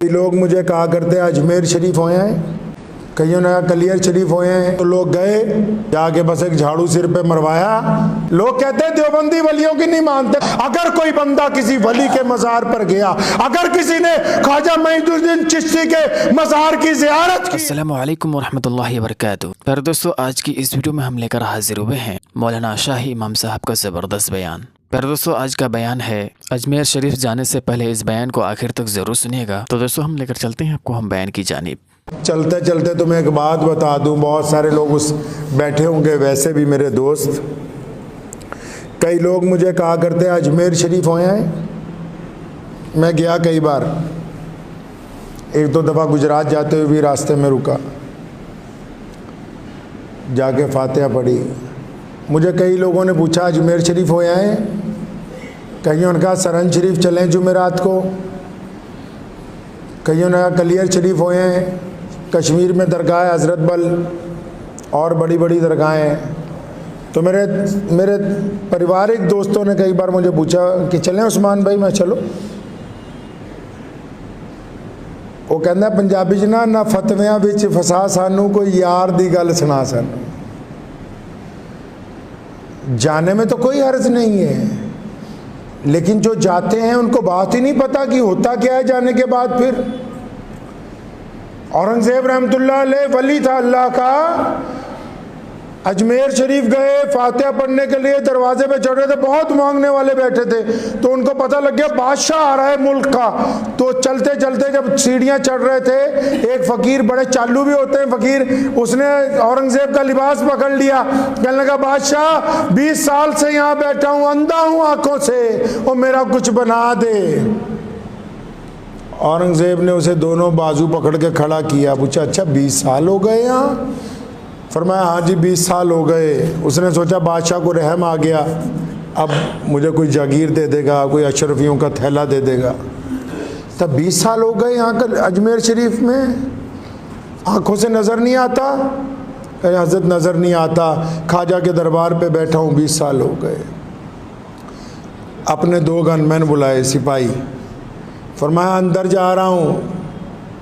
لوگ مجھے کہا کرتے ہیں اجمیر شریف ہوئے ہیں، کئیوں نے کلیئر شریف ہوئے ہیں، تو لوگ گئے جا کے بس ایک جھاڑو سر پہ مروایا۔ لوگ کہتے ہیں دیوبندی ولیوں کی نہیں مانتے۔ اگر کوئی بندہ کسی ولی کے مزار پر گیا، اگر کسی نے خواجہ معین الدین چشتی کے مزار کی زیارت کی۔ السلام علیکم ورحمۃ اللہ وبرکاتہ۔ پھر دوستو، آج کی اس ویڈیو میں ہم لے کر حاضر ہوئے ہیں مولانا شاہی امام صاحب کا زبردست بیان۔ پھر دوستو، آج کا بیان ہے اجمیر شریف جانے سے پہلے اس بیان کو آخر تک ضرور سنیے گا۔ تو دوستو، ہم لے کر چلتے ہیں آپ کو ہم بیان کی جانب۔ چلتے چلتے تمہیں ایک بات بتا دوں، بہت سارے لوگ اس بیٹھے ہوں گے، ویسے بھی میرے دوست، کئی لوگ مجھے کہا کرتے ہیں اجمیر شریف ہوئے ہیں۔ میں گیا کئی بار، ایک دو دفعہ گجرات جاتے ہوئے بھی راستے میں رکا، جا کے فاتحہ پڑھی۔ مجھے کئی لوگوں نے پوچھا اجمیر شریف ہوئے ہیں، کئیوں نے کہا سرن شریف چلیں جمعرات کو، کئیوں نے کہا کلیئر شریف ہوئے ہیں، کشمیر میں درگاہ حضرت بل اور بڑی بڑی درگاہیں ہیں۔ تو میرے پریوارک دوستوں نے کئی بار مجھے پوچھا کہ چلیں عثمان بھائی، میں چلو۔ وہ کہنا پنجابی چ نہ فتویاں وچ فسا سانو، کوئی یار دی گل سنا سانو۔ جانے میں تو کوئی حرج نہیں ہے، لیکن جو جاتے ہیں ان کو بات ہی نہیں پتا کہ ہوتا کیا ہے جانے کے بعد۔ پھر اورنگزیب رحمۃ اللہ علیہ ولی تھا اللہ کا، اجمیر شریف گئے فاتحہ پڑھنے کے لیے، دروازے پہ چڑھ رہے تھے، بہت مانگنے والے بیٹھے تھے، تو ان کو پتہ لگ گیا بادشاہ آ رہا ہے ملک کا۔ تو چلتے چلتے جب سیڑھیاں چڑھ رہے تھے، ایک فقیر، بڑے چالو بھی ہوتے ہیں فقیر، اس نے اورنگزیب کا لباس پکڑ لیا، کہنے لگا بادشاہ 20 سال سے یہاں بیٹھا ہوں، اندھا ہوں آنکھوں سے، وہ میرا کچھ بنا دے۔ اورنگزیب نے اسے دونوں بازو پکڑ کے کھڑا کیا، پوچھا اچھا 20 سال ہو گئے یہاں؟ فرمایا ہاں جی 20 سال ہو گئے۔ اس نے سوچا بادشاہ کو رحم آ گیا، اب مجھے کوئی جاگیر دے دے گا، کوئی اشرفیوں کا تھیلا دے دے گا۔ تب 20 سال ہو گئے یہاں کا اجمیر شریف میں، آنکھوں سے نظر نہیں آتا؟ کہ حضرت نظر نہیں آتا، خواجہ کے دربار پہ بیٹھا ہوں 20 سال ہو گئے۔ اپنے 2 گن مین بلائے سپاہی، فرمایا اندر جا رہا ہوں،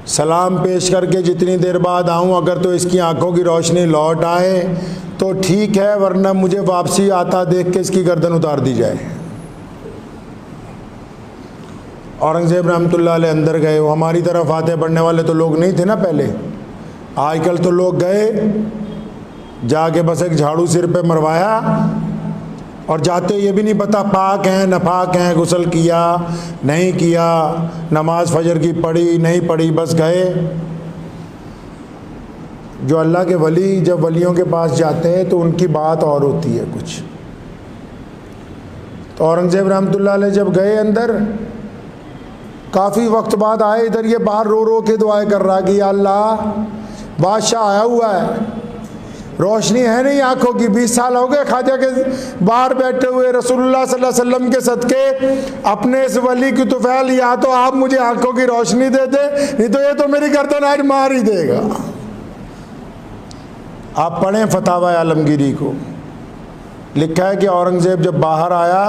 سلام پیش کر کے جتنی دیر بعد آؤں، اگر تو اس کی آنکھوں کی روشنی لوٹ آئے تو ٹھیک ہے، ورنہ مجھے واپسی آتا دیکھ کے اس کی گردن اتار دی جائے۔ اورنگزیب رحمۃ اللہ علیہ اندر گئے۔ وہ ہماری طرح فاتح پڑھنے والے تو لوگ نہیں تھے نا پہلے، آج کل تو لوگ گئے جا کے بس ایک جھاڑو سر پہ مروایا، اور جاتے یہ بھی نہیں پتا پاک ہیں ناپاک ہیں، غسل کیا نہیں کیا، نماز فجر کی پڑھی نہیں پڑھی، بس گئے۔ جو اللہ کے ولی جب ولیوں کے پاس جاتے ہیں تو ان کی بات اور ہوتی ہے کچھ۔ تو اورنگزیب رحمۃ اللہ علیہ جب گئے اندر، کافی وقت بعد آئے ادھر، یہ باہر رو رو کے دعائیں کر رہا کہ یا اللہ بادشاہ آیا ہوا ہے، روشنی ہے نہیں آنکھوں کی، 20 سال ہو گئے خواجہ کے باہر بیٹھے ہوئے، رسول اللہ صلی اللہ علیہ وسلم کے صدقے اپنے اس ولی کی طفیل، یا تو آپ مجھے آنکھوں کی روشنی دے دیں، نہیں تو یہ تو میری گردن آج مار ہی دے گا۔ آپ پڑھیں فتاوی عالمگیری کو، لکھا ہے کہ اورنگزیب جب باہر آیا،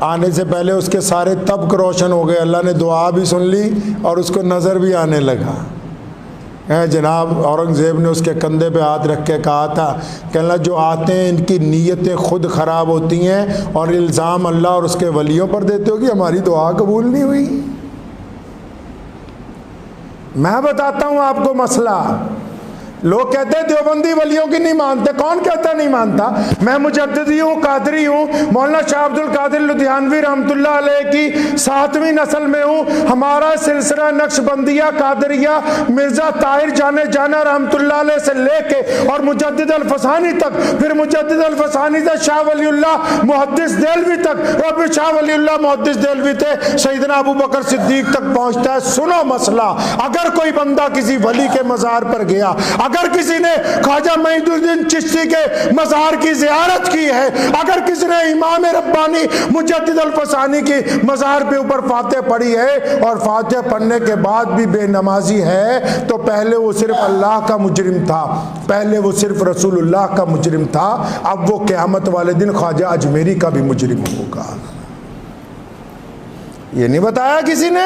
آنے سے پہلے اس کے سارے طبق روشن ہو گئے، اللہ نے دعا بھی سن لی اور اس کو نظر بھی آنے لگا۔ جناب اورنگزیب نے اس کے کندھے پہ ہاتھ رکھ کے کہا تھا کہ اللہ جو آتے ہیں ان کی نیتیں خود خراب ہوتی ہیں، اور الزام اللہ اور اس کے ولیوں پر دیتے ہو کہ ہماری دعا قبول نہیں ہوئی۔ میں بتاتا ہوں آپ کو مسئلہ، لوگ کہتے ہیں دیوبندی ولیوں کی نہیں مانتے، کون کہتا نہیں مانتا؟ میں مجددی ہوں، قادری ہوں، مولانا شاہ عبد القادر لدھیانوی رحمۃ اللہ علیہ کی 7ویں نسل میں ہوں۔ ہمارا سلسلہ نقش بندیہ قادریہ مرزا طاہر جانا رحمۃ اللہ علیہ سے لے کے اور مجدد الفسانی تک، پھر مجدد الفسانی سے شاہ ولی اللہ محدث دہلوی تک، اور پھر شاہ ولی اللہ محدث دہلوی تھے سیدنا ابو بکر صدیق تک پہنچتا ہے۔ سنو مسئلہ، اگر کوئی بندہ کسی ولی کے مزار پر گیا، اگر کسی نے خواجہ معین الدین چشتی کے مزار کی زیارت کی ہے، اگر کسی نے امام ربانی مجدد الفسانی کی مزار پہ اوپر فاتحہ پڑھی ہے، اور فاتحہ پڑھنے کے بعد بھی بے نمازی ہے، تو پہلے وہ صرف اللہ کا مجرم تھا، پہلے وہ صرف رسول اللہ کا مجرم تھا، اب وہ قیامت والے دن خواجہ اجمیری کا بھی مجرم ہوگا۔ یہ نہیں بتایا کسی نے؟